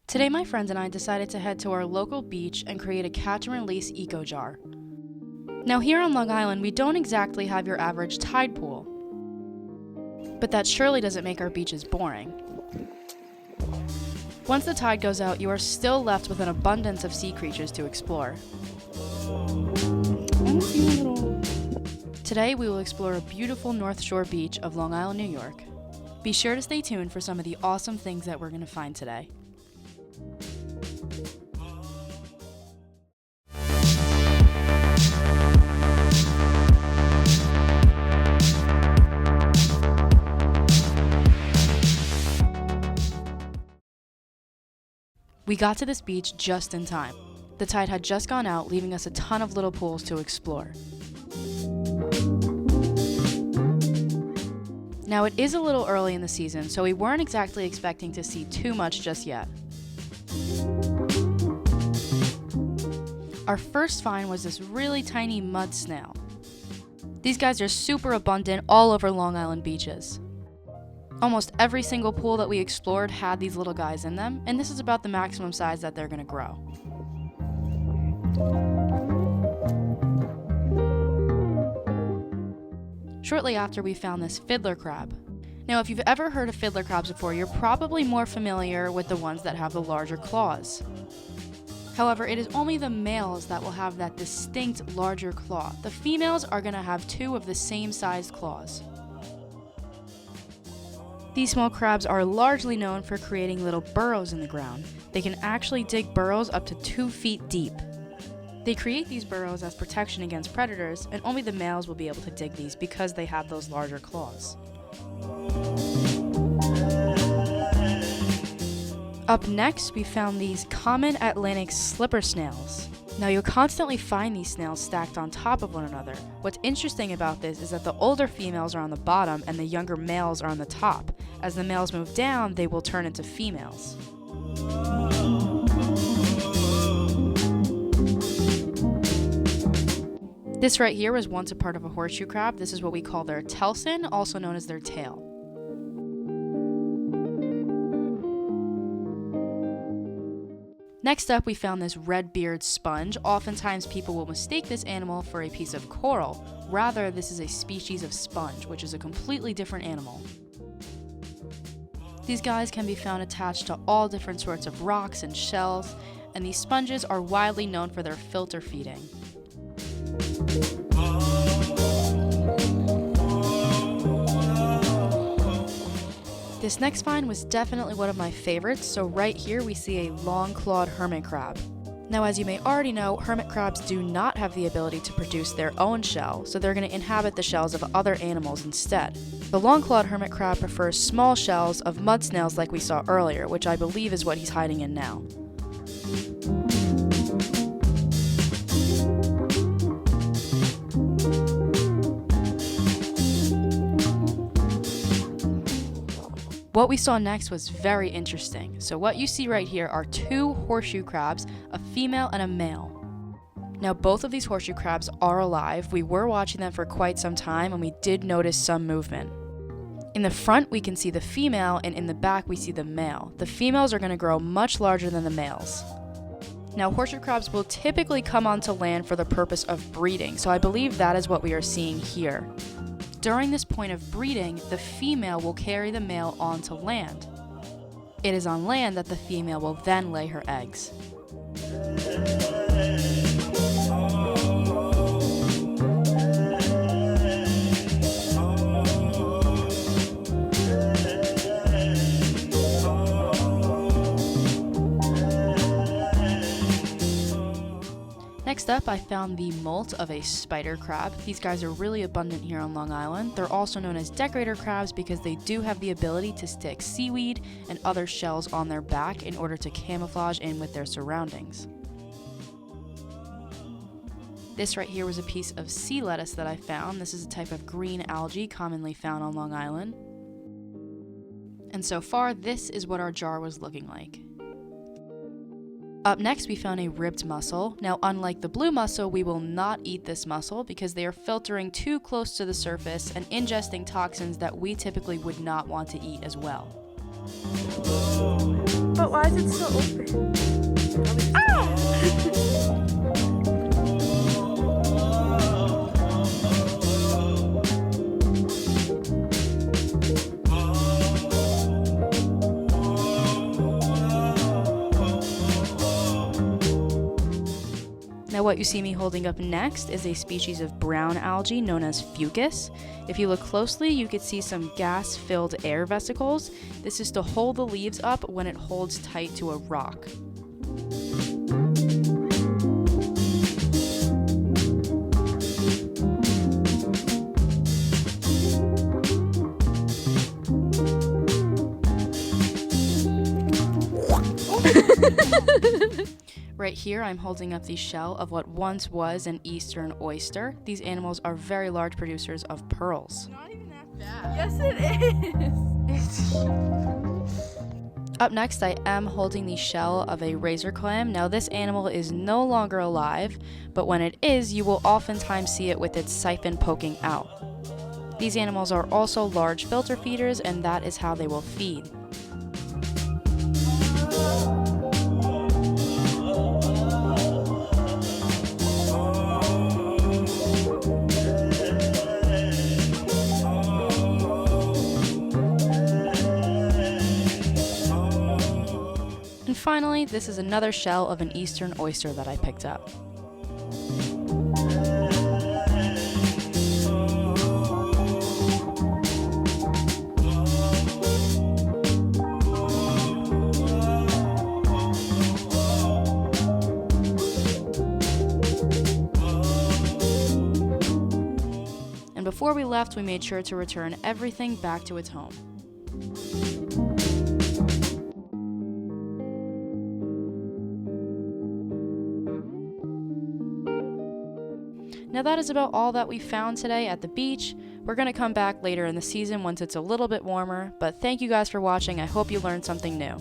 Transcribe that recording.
Today my friends and I decided to head to our local beach and create a catch and release eco jar. Now here on Long Island, we don't exactly have your average tide pool, but that surely doesn't make our beaches boring. Once the tide goes out, you are still left with an abundance of sea creatures to explore. Today we will explore a beautiful North Shore beach of Long Island, New York. Be sure to stay tuned for some of the awesome things that we're going to find today. We got to this beach just in time. The tide had just gone out, leaving us a ton of little pools to explore. Now it is a little early in the season, so we weren't exactly expecting to see too much just yet. Our first find was this really tiny mud snail. These guys are super abundant all over Long Island beaches. Almost every single pool that we explored had these little guys in them, and this is about the maximum size that they're going to grow. Shortly after, we found this fiddler crab. Now, if you've ever heard of fiddler crabs before, you're probably more familiar with the ones that have the larger claws. However, it is only the males that will have that distinct larger claw. The females are going to have two of the same sized claws. These small crabs are largely known for creating little burrows in the ground. They can actually dig burrows up to 2 feet deep. They create these burrows as protection against predators, and only the males will be able to dig these because they have those larger claws. Up next, we found these common Atlantic slipper snails. Now, you'll constantly find these snails stacked on top of one another. What's interesting about this is that the older females are on the bottom and the younger males are on the top. As the males move down, they will turn into females. This right here was once a part of a horseshoe crab. This is what we call their telson, also known as their tail. Next up, we found this red-beard sponge. Oftentimes, people will mistake this animal for a piece of coral. Rather, this is a species of sponge, which is a completely different animal. These guys can be found attached to all different sorts of rocks and shells, and these sponges are widely known for their filter feeding. This next find was definitely one of my favorites, so right here we see a long-clawed hermit crab. Now, as you may already know, hermit crabs do not have the ability to produce their own shell, so they're going to inhabit the shells of other animals instead. The long-clawed hermit crab prefers small shells of mud snails like we saw earlier, which I believe is what he's hiding in now. What we saw next was very interesting. So what you see right here are two horseshoe crabs, a female and a male. Now both of these horseshoe crabs are alive. We were watching them for quite some time and we did notice some movement. In the front we can see the female and in the back we see the male. The females are going to grow much larger than the males. Now horseshoe crabs will typically come onto land for the purpose of breeding, so I believe that is what we are seeing here. During this point of breeding, the female will carry the male onto land. It is on land that the female will then lay her eggs. Next up, I found the molt of a spider crab. These guys are really abundant here on Long Island. They're also known as decorator crabs because they do have the ability to stick seaweed and other shells on their back in order to camouflage in with their surroundings. This right here was a piece of sea lettuce that I found. This is a type of green algae commonly found on Long Island. And so far, this is what our jar was looking like. Up next, we found a ribbed mussel. Now, unlike the blue mussel, we will not eat this mussel because they are filtering too close to the surface and ingesting toxins that we typically would not want to eat as well. But why is it still open? Now what you see me holding up next is a species of brown algae known as fucus. If you look closely, you can see some gas-filled air vesicles. This is to hold the leaves up when it holds tight to a rock. Right here, I'm holding up the shell of what once was an eastern oyster. These animals are very large producers of pearls. Not even that bad. Yes, it is. Up next, I am holding the shell of a razor clam. Now, this animal is no longer alive, but when it is, you will oftentimes see it with its siphon poking out. These animals are also large filter feeders, and that is how they will feed. And finally, this is another shell of an eastern oyster that I picked up. And before we left, we made sure to return everything back to its home. Now that is about all that we found today at the beach. We're going to come back later in the season once it's a little bit warmer, but thank you guys for watching. I hope you learned something new.